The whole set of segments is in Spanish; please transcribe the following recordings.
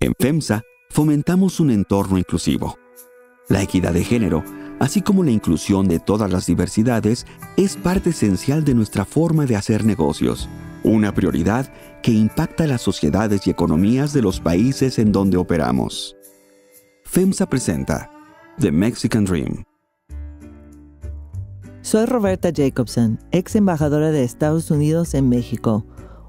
En FEMSA, fomentamos un entorno inclusivo. La equidad de género, así como la inclusión de todas las diversidades, es parte esencial de nuestra forma de hacer negocios, una prioridad que impacta las sociedades y economías de los países en donde operamos. FEMSA presenta The Mexican Dream. Soy Roberta Jacobson, ex embajadora de Estados Unidos en México.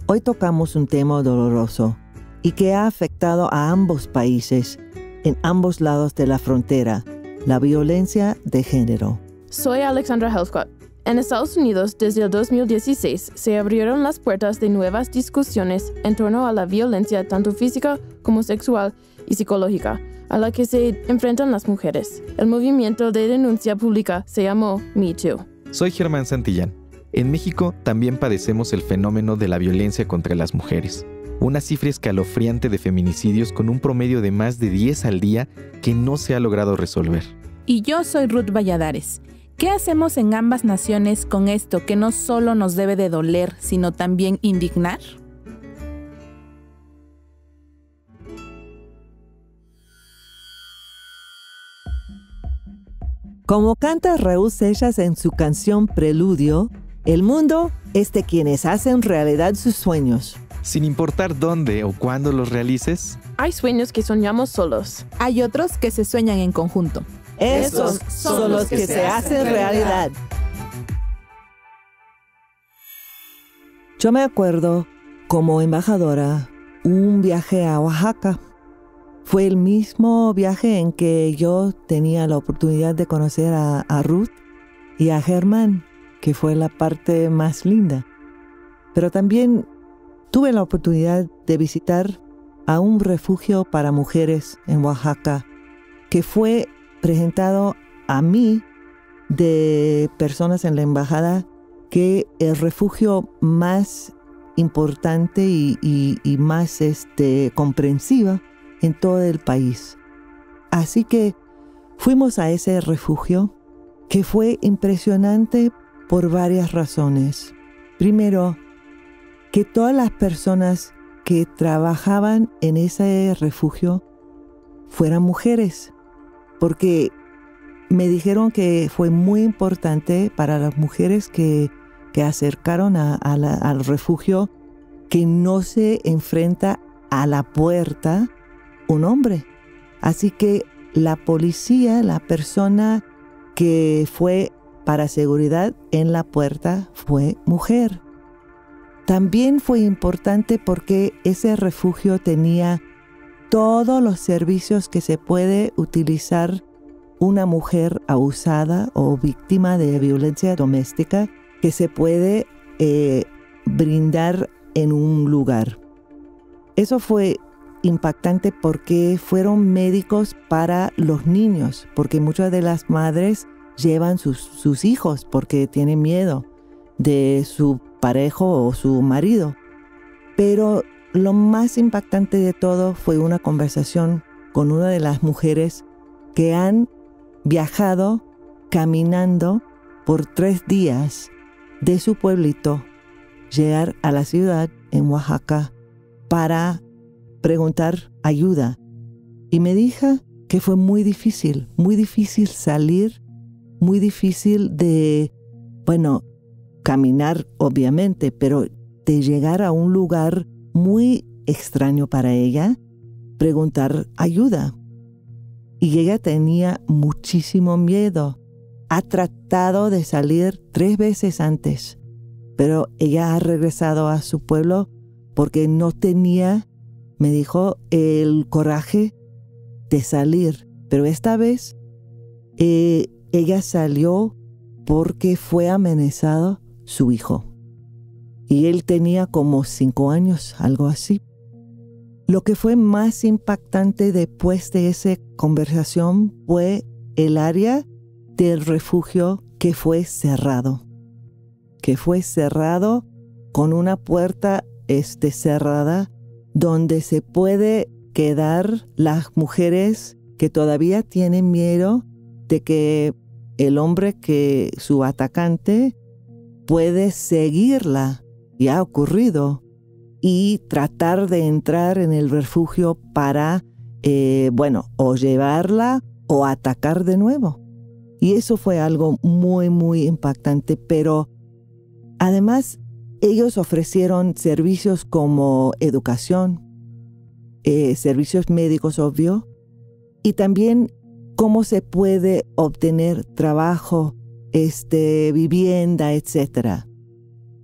Hoy tocamos un tema doloroso y que ha afectado a ambos países, en ambos lados de la frontera, la violencia de género. Soy Alexandra Helfgott. En Estados Unidos, desde el 2016, se abrieron las puertas de nuevas discusiones en torno a la violencia tanto física como sexual y psicológica, a la que se enfrentan las mujeres. El movimiento de denuncia pública se llamó Me Too. Soy Germán Santillán. En México también padecemos el fenómeno de la violencia contra las mujeres. Una cifra escalofriante de feminicidios con un promedio de más de 10 al día que no se ha logrado resolver. Y yo soy Ruth Valladares. ¿Qué hacemos en ambas naciones con esto que no solo nos debe de doler, sino también indignar? Como canta Raúl Seixas en su canción Preludio, el mundo es de quienes hacen realidad sus sueños. Sin importar dónde o cuándo los realices, Hay sueños que soñamos solos. Hay otros que se sueñan en conjunto. Esos son los que se hacen realidad. Yo me acuerdo, como embajadora, un viaje a Oaxaca. Fue el mismo viaje en que yo tenía la oportunidad de conocer a Ruth y a Germán, que fue la parte más linda. Pero también tuve la oportunidad de visitar a un refugio para mujeres en Oaxaca, que fue presentado a mí de personas en la embajada que el refugio más importante y más comprensiva en todo el país. Así que fuimos a ese refugio que fue impresionante por varias razones. Primero, que todas las personas que trabajaban en ese refugio fueran mujeres, porque me dijeron que fue muy importante para las mujeres que acercaron al refugio que no se enfrenta a la puerta un hombre. Así que la policía, la persona que fue para seguridad en la puerta fue mujer. También fue importante porque ese refugio tenía todos los servicios que se puede utilizar una mujer abusada o víctima de violencia doméstica que se puede brindar en un lugar. Eso fue impactante porque fueron médicos para los niños, porque muchas de las madres llevan sus hijos porque tienen miedo de su parejo o su marido. Pero lo más impactante de todo fue una conversación con una de las mujeres que han viajado caminando por 3 días de su pueblito, llegar a la ciudad en Oaxaca para preguntar ayuda. Y me dijo que fue muy difícil salir, muy difícil de, caminar obviamente, pero de llegar a un lugar muy extraño para ella, preguntar ayuda. Y ella tenía muchísimo miedo. Ha tratado de salir 3 veces antes, pero ella ha regresado a su pueblo porque no tenía, me dijo, el coraje de salir. Pero esta vez ella salió porque fue amenazado su hijo. Y él tenía como 5 años, algo así. Lo que fue más impactante después de esa conversación fue el área del refugio que fue cerrado con una puerta cerrada donde se puede quedar las mujeres que todavía tienen miedo de que el hombre, que su atacante, puede seguirla. Y ha ocurrido. y tratar de entrar en el refugio para, o llevarla o atacar de nuevo. Y eso fue algo muy, muy impactante, pero además ellos ofrecieron servicios como educación, servicios médicos, obvio, y también cómo se puede obtener trabajo, vivienda, etc.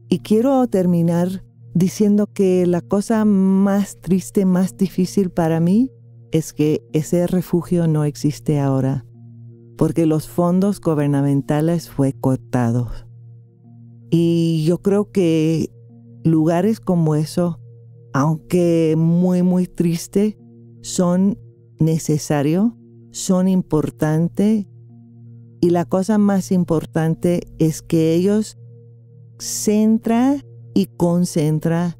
Y quiero terminar diciendo que la cosa más triste, más difícil para mí es que ese refugio no existe ahora, porque los fondos gubernamentales fueron cortados. Y yo creo que lugares como eso, aunque muy, muy triste, son necesarios, son importantes. Y la cosa más importante es que ellos centran y concentran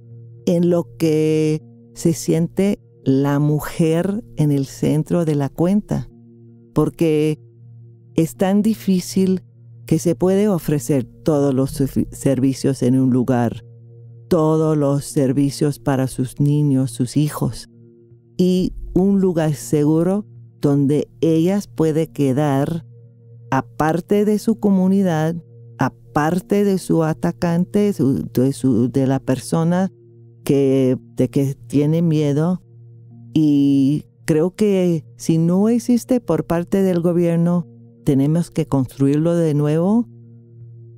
en lo que se siente la mujer en el centro de la cuenta. Porque es tan difícil que se puede ofrecer todos los servicios en un lugar, todos los servicios para sus niños, sus hijos, y un lugar seguro donde ellas pueden quedar aparte de su comunidad, aparte de su atacante, de la persona de que tiene miedo. Y creo que si no existe por parte del gobierno, tenemos que construirlo de nuevo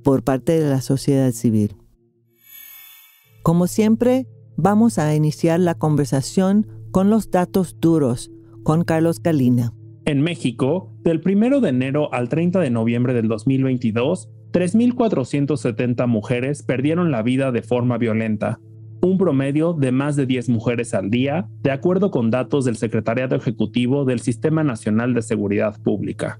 por parte de la sociedad civil. Como siempre, vamos a iniciar la conversación con los datos duros, con Carlos Galina. En México, del 1 de enero al 30 de noviembre del 2022, 3.470 mujeres perdieron la vida de forma violenta, un promedio de más de 10 mujeres al día, de acuerdo con datos del Secretariado Ejecutivo del Sistema Nacional de Seguridad Pública.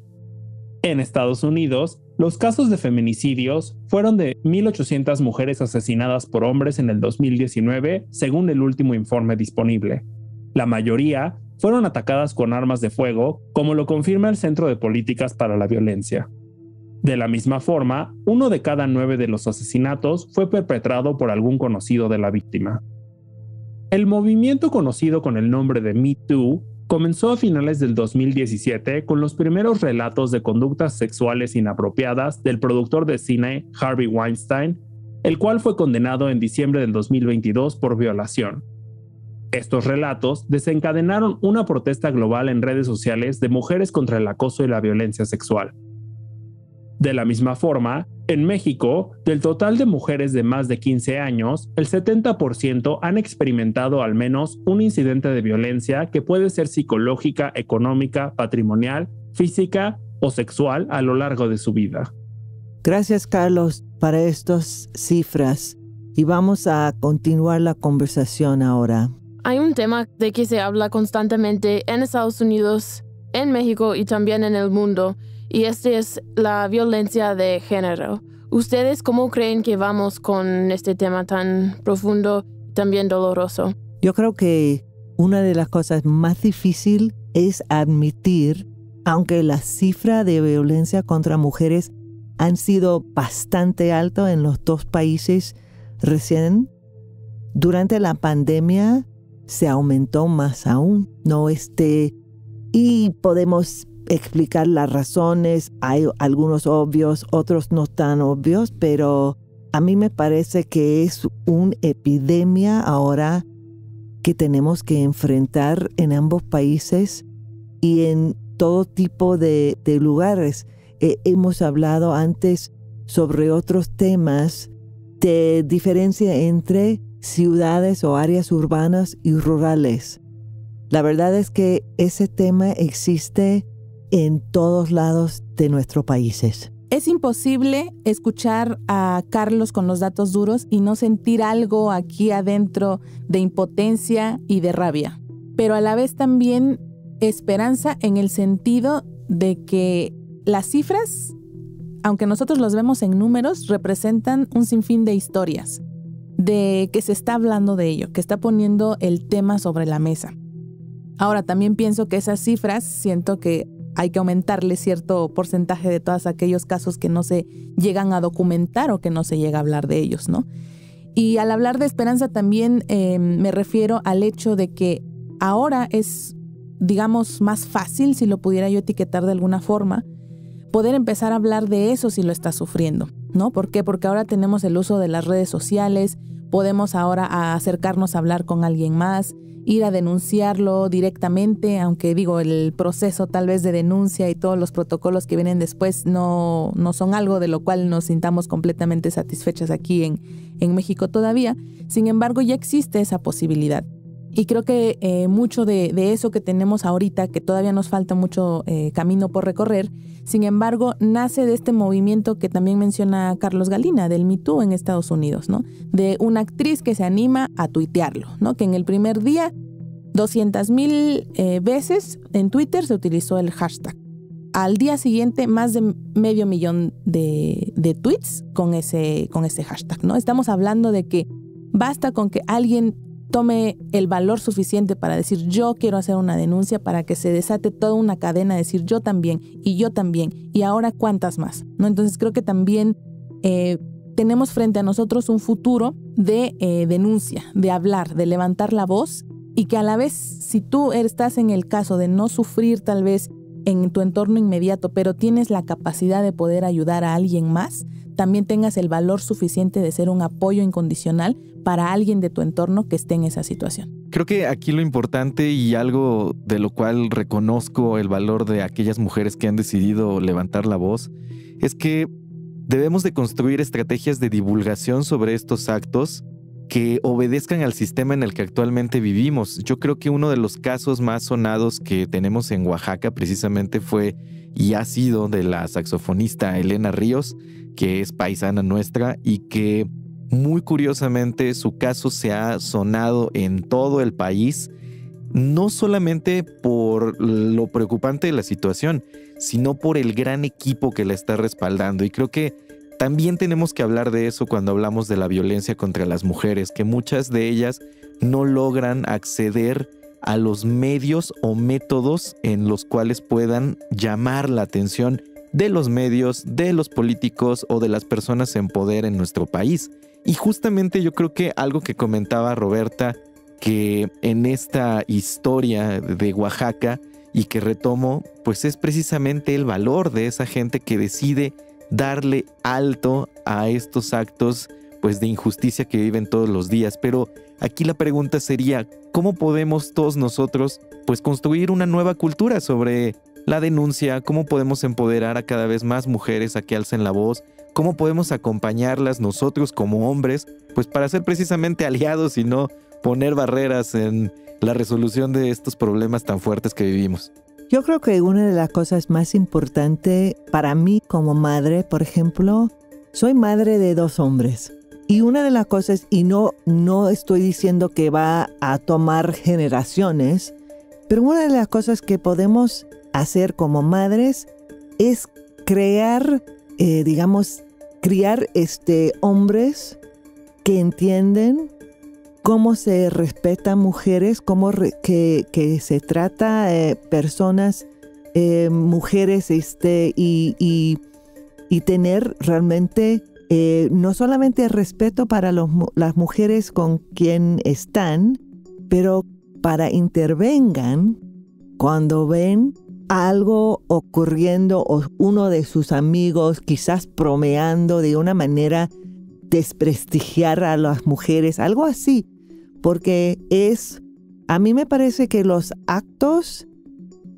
En Estados Unidos, los casos de feminicidios fueron de 1.800 mujeres asesinadas por hombres en el 2019, según el último informe disponible. La mayoría fueron atacadas con armas de fuego, como lo confirma el Centro de Políticas para la Violencia. De la misma forma, 1 de cada 9 de los asesinatos fue perpetrado por algún conocido de la víctima. El movimiento conocido con el nombre de Me Too comenzó a finales del 2017 con los primeros relatos de conductas sexuales inapropiadas del productor de cine Harvey Weinstein, el cual fue condenado en diciembre del 2022 por violación. Estos relatos desencadenaron una protesta global en redes sociales de mujeres contra el acoso y la violencia sexual. De la misma forma, en México, del total de mujeres de más de 15 años, el 70% han experimentado al menos un incidente de violencia que puede ser psicológica, económica, patrimonial, física o sexual a lo largo de su vida. Gracias, Carlos, para estas cifras. Y vamos a continuar la conversación ahora. Hay un tema de que se habla constantemente en Estados Unidos, en México y también en el mundo, y este es la violencia de género. ¿Ustedes cómo creen que vamos con este tema tan profundo y también doloroso? Yo creo que una de las cosas más difíciles es admitir, aunque la cifra de violencia contra mujeres han sido bastante alto en los dos países recién, durante la pandemia se aumentó más aún, ¿no? Y podemos explicar las razones, hay algunos obvios, otros no tan obvios, pero a mí me parece que es una epidemia ahora que tenemos que enfrentar en ambos países y en todo tipo de lugares. Hemos hablado antes sobre otros temas de diferencia entre ciudades o áreas urbanas y rurales. La verdad es que ese tema existe en todos lados de nuestros países. Es imposible escuchar a Carlos con los datos duros y no sentir algo aquí adentro de impotencia y de rabia, pero a la vez también esperanza en el sentido de que las cifras, aunque nosotros los vemos en números, representan un sinfín de historias, de que se está hablando de ello, que está poniendo el tema sobre la mesa. Ahora, también pienso que esas cifras, siento que hay que aumentarle cierto porcentaje de todos aquellos casos que no se llegan a documentar o que no se llega a hablar de ellos, ¿no? Y al hablar de esperanza también me refiero al hecho de que ahora es, digamos, más fácil, si lo pudiera yo etiquetar de alguna forma, poder empezar a hablar de eso si lo estás sufriendo, ¿no? ¿Por qué? Porque ahora tenemos el uso de las redes sociales, podemos ahora acercarnos a hablar con alguien más, ir a denunciarlo directamente, aunque digo, el proceso tal vez de denuncia y todos los protocolos que vienen después no son algo de lo cual nos sintamos completamente satisfechas aquí en México todavía. Sin embargo, ya existe esa posibilidad. Y creo que mucho de eso que tenemos ahorita, que todavía nos falta mucho camino por recorrer, sin embargo, nace de este movimiento que también menciona Carlos Galina, del Me Too en Estados Unidos, ¿no? De una actriz que se anima a tuitearlo, ¿no? Que en el primer día, 200,000 veces en Twitter se utilizó el hashtag. Al día siguiente, más de 500,000 de tweets con ese hashtag, ¿no? Estamos hablando de que basta con que alguien tome el valor suficiente para decir yo quiero hacer una denuncia para que se desate toda una cadena, decir yo también y ahora cuántas más, ¿no? Entonces creo que también tenemos frente a nosotros un futuro de denuncia, de hablar, de levantar la voz y que a la vez si tú estás en el caso de no sufrir tal vez en tu entorno inmediato, pero tienes la capacidad de poder ayudar a alguien más, también tengas el valor suficiente de ser un apoyo incondicional para alguien de tu entorno que esté en esa situación. Creo que aquí lo importante y algo de lo cual reconozco el valor de aquellas mujeres que han decidido levantar la voz es que debemos de construir estrategias de divulgación sobre estos actos que obedezcan al sistema en el que actualmente vivimos. Yo creo que uno de los casos más sonados que tenemos en Oaxaca precisamente fue y ha sido de la saxofonista Elena Ríos, que es paisana nuestra y que muy curiosamente su caso se ha sonado en todo el país, no solamente por lo preocupante de la situación, sino por el gran equipo que la está respaldando. Y creo que también tenemos que hablar de eso cuando hablamos de la violencia contra las mujeres, que muchas de ellas no logran acceder a los medios o métodos en los cuales puedan llamar la atención de los medios, de los políticos o de las personas en poder en nuestro país. Y justamente yo creo que algo que comentaba Roberta, que en esta historia de Oaxaca y que retomo, pues es precisamente el valor de esa gente que decide darle alto a estos actos pues de injusticia que viven todos los días. Pero aquí la pregunta sería, ¿cómo podemos todos nosotros pues construir una nueva cultura sobre la denuncia? ¿Cómo podemos empoderar a cada vez más mujeres a que alcen la voz? ¿Cómo podemos acompañarlas nosotros como hombres pues para ser precisamente aliados y no poner barreras en la resolución de estos problemas tan fuertes que vivimos? Yo creo que una de las cosas más importantes para mí como madre, por ejemplo, soy madre de 2 hombres. Y una de las cosas, y no estoy diciendo que va a tomar generaciones, pero una de las cosas que podemos hacer como madres es criar hombres que entienden cómo se respetan mujeres, que se trata personas, mujeres, y tener realmente no solamente respeto para las mujeres con quien están, pero para intervengan cuando ven algo ocurriendo o uno de sus amigos quizás bromeando de una manera desprestigiar a las mujeres, algo así, porque a mí me parece que los actos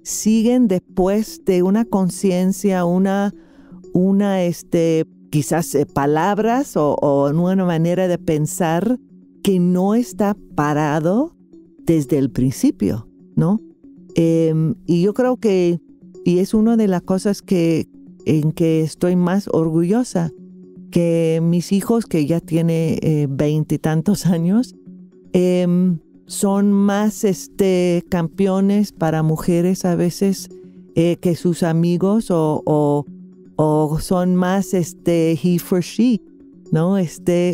siguen después de una conciencia, quizás palabras o una manera de pensar que no está parado desde el principio, ¿no? Y yo creo que, y es una de las cosas en que estoy más orgullosa, que mis hijos, que ya tienen 20 y tantos años, son más campeones para mujeres a veces que sus amigos o son más he for she, ¿no?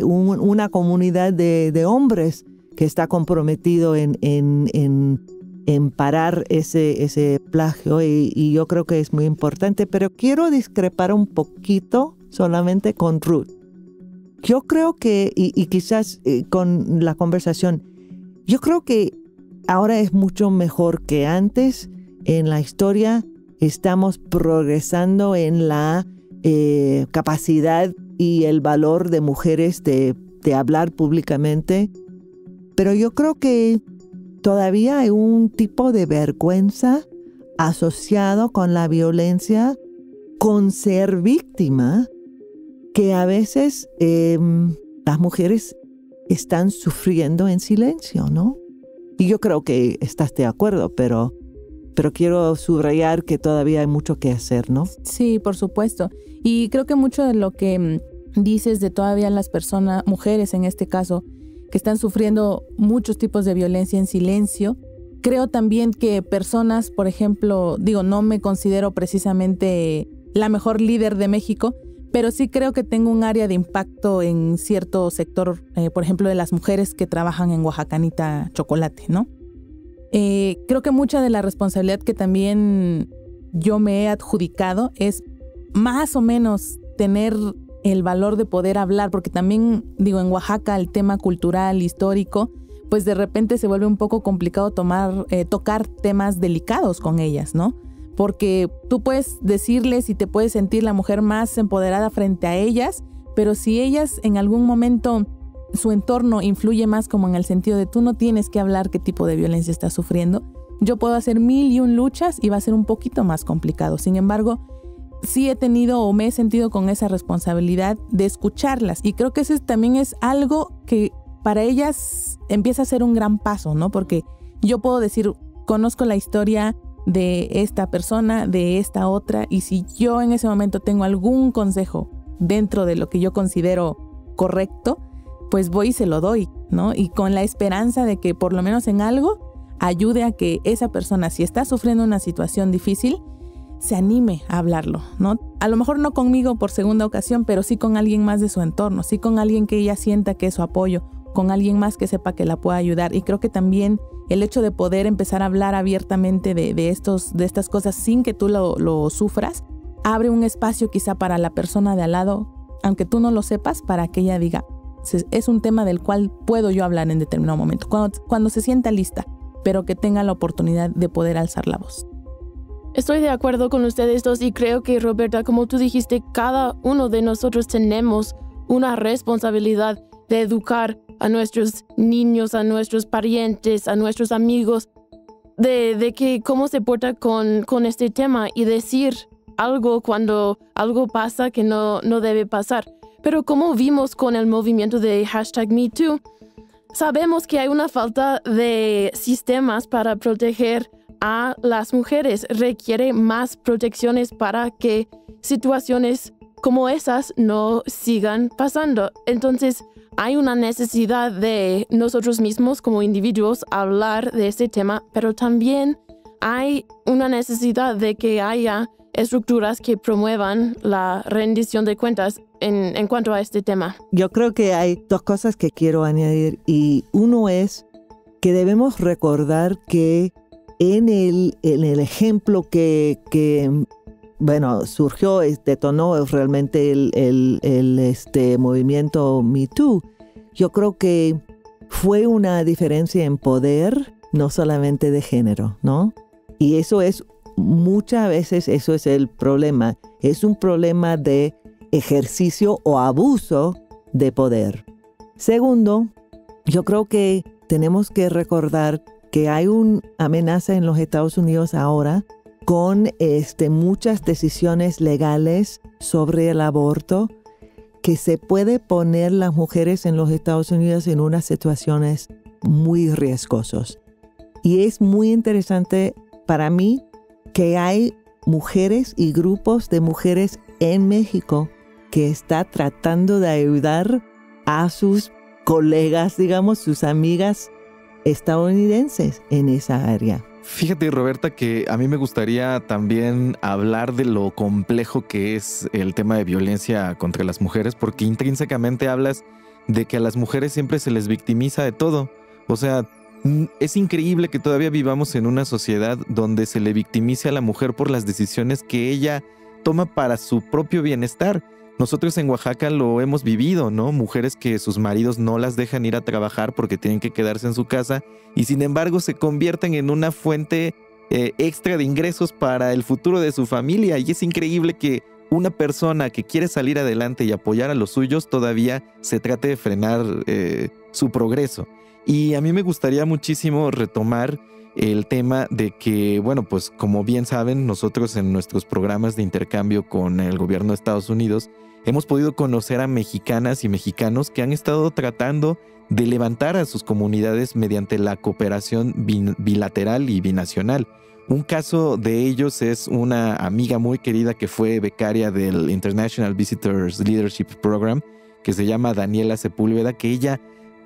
Una comunidad de hombres que está comprometido en parar ese plagio y yo creo que es muy importante, pero quiero discrepar un poquito solamente con Ruth. yo creo que, y quizás con la conversación, yo creo que ahora es mucho mejor que antes. En la historia estamos progresando en la capacidad y el valor de mujeres de hablar públicamente, pero yo creo que todavía hay un tipo de vergüenza asociado con la violencia, con ser víctima, que a veces las mujeres están sufriendo en silencio, ¿no? Y yo creo que estás de acuerdo, pero quiero subrayar que todavía hay mucho que hacer, ¿no? Sí, por supuesto. Y creo que mucho de lo que dices de todavía las personas, mujeres en este caso, que están sufriendo muchos tipos de violencia en silencio, creo también que personas, por ejemplo, no me considero precisamente la mejor líder de México, pero sí creo que tengo un área de impacto en cierto sector, por ejemplo, de las mujeres que trabajan en Oaxacanita Chocolate, ¿no? Creo que mucha de la responsabilidad que también yo me he adjudicado es más o menos tener el valor de poder hablar, porque también, en Oaxaca el tema cultural, histórico, pues de repente se vuelve un poco complicado tocar temas delicados con ellas, ¿no? Porque tú puedes decirles y te puedes sentir la mujer más empoderada frente a ellas, pero si ellas en algún momento su entorno influye más como en el sentido de tú no tienes que hablar qué tipo de violencia estás sufriendo, yo puedo hacer 1001 luchas y va a ser un poquito más complicado. Sin embargo, sí he tenido o me he sentido con esa responsabilidad de escucharlas, y creo que ese también es algo que para ellas empieza a ser un gran paso, ¿no? Porque yo puedo decir, conozco la historia de esta persona, de esta otra, y si yo en ese momento tengo algún consejo dentro de lo que yo considero correcto, pues voy y se lo doy, ¿no? Y con la esperanza de que por lo menos en algo ayude a que esa persona, si está sufriendo una situación difícil, se anime a hablarlo, ¿no? A lo mejor no conmigo por segunda ocasión, pero sí con alguien más de su entorno, sí con alguien que ella sienta que es su apoyo, con alguien más que sepa que la pueda ayudar. Y creo que también el hecho de poder empezar a hablar abiertamente de estas cosas sin que tú lo sufras, abre un espacio quizá para la persona de al lado, aunque tú no lo sepas, para que ella diga, es un tema del cual puedo yo hablar en determinado momento, cuando se sienta lista, pero que tenga la oportunidad de poder alzar la voz. Estoy de acuerdo con ustedes dos y creo que, Roberta, como tú dijiste, cada uno de nosotros tenemos una responsabilidad de educar a nuestros niños, a nuestros parientes, a nuestros amigos, de que cómo se porta con este tema y decir algo cuando algo pasa que no debe pasar. Pero como vimos con el movimiento de #MeToo, sabemos que hay una falta de sistemas para proteger a las mujeres. Requiere más protecciones para que situaciones como esas no sigan pasando. Entonces, hay una necesidad de nosotros mismos como individuos hablar de este tema, pero también hay una necesidad de que haya estructuras que promuevan la rendición de cuentas en cuanto a este tema. Yo creo que hay dos cosas que quiero añadir, y uno es que debemos recordar que en el ejemplo que surgió, detonó realmente el movimiento MeToo, yo creo que fue una diferencia en poder, no solamente de género, ¿no? Y eso es, muchas veces eso es el problema, es un problema de ejercicio o abuso de poder. Segundo, yo creo que tenemos que recordar que hay una amenaza en los Estados Unidos ahora con muchas decisiones legales sobre el aborto, que se puede poner las mujeres en los Estados Unidos en unas situaciones muy riesgosas. Y es muy interesante para mí que hay mujeres y grupos de mujeres en México que está tratando de ayudar a sus colegas, digamos, sus amigas estadounidenses en esa área. Fíjate, Roberta, que a mí me gustaría también hablar de lo complejo que es el tema de violencia contra las mujeres, porque intrínsecamente hablas de que a las mujeres siempre se les victimiza de todo. O sea, es increíble que todavía vivamos en una sociedad donde se le victimice a la mujer por las decisiones que ella toma para su propio bienestar. Nosotros en Oaxaca lo hemos vivido, ¿no? Mujeres que sus maridos no las dejan ir a trabajar porque tienen que quedarse en su casa y sin embargo se convierten en una fuente extra de ingresos para el futuro de su familia. Y es increíble que una persona que quiere salir adelante y apoyar a los suyos todavía se trate de frenar su progreso. Y a mí me gustaría muchísimo retomar el tema de que, bueno, pues como bien saben, nosotros en nuestros programas de intercambio con el gobierno de Estados Unidos hemos podido conocer a mexicanas y mexicanos que han estado tratando de levantar a sus comunidades mediante la cooperación bilateral y binacional. Un caso de ellos es una amiga muy querida que fue becaria del International Visitors Leadership Program, que se llama Daniela Sepúlveda, que ella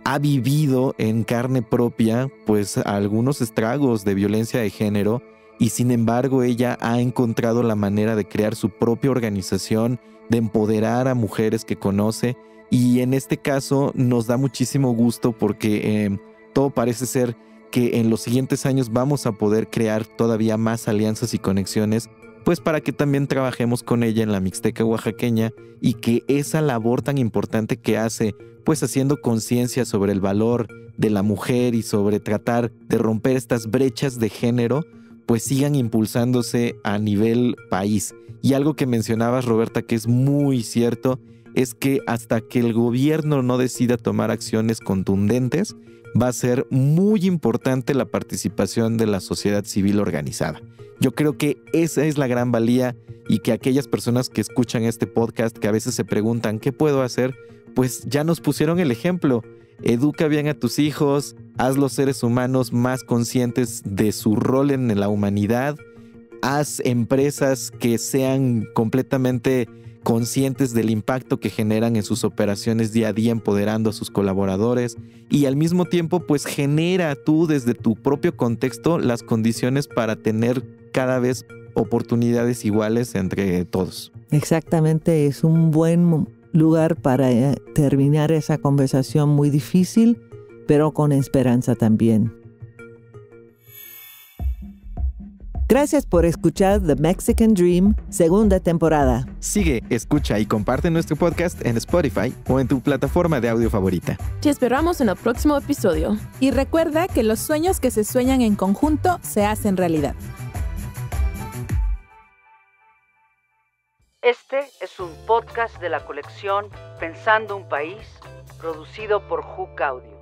ha vivido en carne propia pues algunos estragos de violencia de género y sin embargo ella ha encontrado la manera de crear su propia organización, de empoderar a mujeres que conoce, y en este caso nos da muchísimo gusto porque todo parece ser que en los siguientes años vamos a poder crear todavía más alianzas y conexiones, pues para que también trabajemos con ella en la Mixteca oaxaqueña y que esa labor tan importante que hace, pues haciendo conciencia sobre el valor de la mujer y sobre tratar de romper estas brechas de género, pues sigan impulsándose a nivel país. Y algo que mencionabas, Roberta, que es muy cierto, es que hasta que el gobierno no decida tomar acciones contundentes, va a ser muy importante la participación de la sociedad civil organizada. Yo creo que esa es la gran valía y que aquellas personas que escuchan este podcast, que a veces se preguntan ¿qué puedo hacer?, pues ya nos pusieron el ejemplo. Educa bien a tus hijos, haz los seres humanos más conscientes de su rol en la humanidad, haz empresas que sean completamente conscientes del impacto que generan en sus operaciones día a día, empoderando a sus colaboradores, y al mismo tiempo pues genera tú desde tu propio contexto las condiciones para tener cada vez oportunidades iguales entre todos. Exactamente, es un buen lugar para terminar esa conversación muy difícil, pero con esperanza también. Gracias por escuchar The Mexican Dream, segunda temporada. Sigue, escucha y comparte nuestro podcast en Spotify o en tu plataforma de audio favorita. Te esperamos en el próximo episodio. Y recuerda que los sueños que se sueñan en conjunto se hacen realidad. Este es un podcast de la colección Pensando un País, producido por Hook Audio.